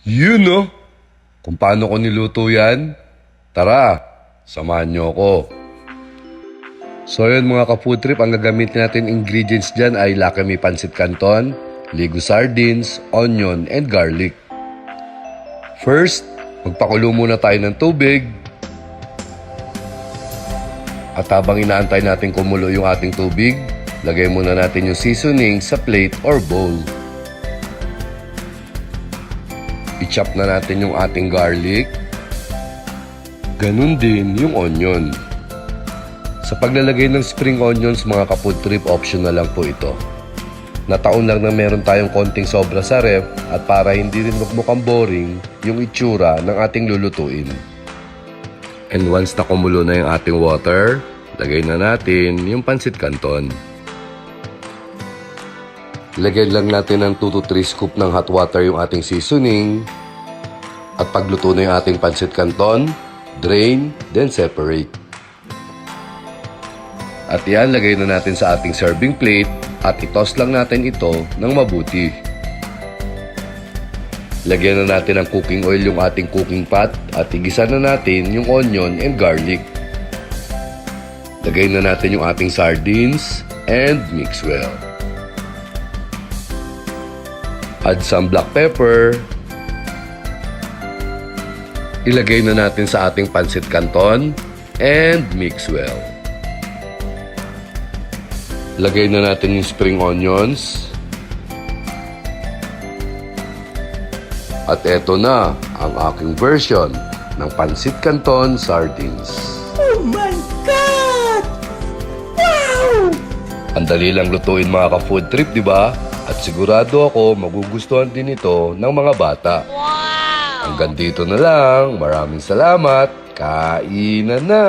Yun no? Kung paano ko niluto yan? Tara, samahan niyo ako. So yun mga ka-food trip, ang gagamitin natin ingredients dyan ay Lakami Pancit Canton, Ligo Sardines, Onion, and Garlic. First, magpakulo muna tayo ng tubig. At habang inaantay natin kumulo yung ating tubig, lagay muna natin yung seasoning sa plate or bowl. I-chop na natin yung ating garlic. Ganun din yung onion. Sa paglalagay ng spring onions mga ka-food trip, optional lang po ito. Nataon lang na meron tayong konting sobra sa ref at para hindi rin magmukhang boring yung itsura ng ating lulutuin. And once na kumulo na yung ating water, lagay na natin yung Pancit Canton. Lagay lang natin ng 2 to 3 scoop ng hot water yung ating seasoning. At pagluto na yung ating Pancit Canton, drain, then separate. At yan, lagay na natin sa ating serving plate at itos lang natin ito ng mabuti. Lagyan na natin ng cooking oil yung ating cooking pot at igisa na natin yung onion and garlic. Lagay na natin yung ating sardines and mix well. Add some black pepper. Ilagay na natin sa ating Pancit Canton and mix well. Lagay na natin yung spring onions. At eto na ang aking version ng Pancit Canton Sardines. Oh my God! Wow! Ang dali lang lutuin mga ka-food trip, di ba? At sigurado ako magugustuhan din ito ng mga bata. Wow! Hanggang dito na lang. Maraming salamat. Kainan na!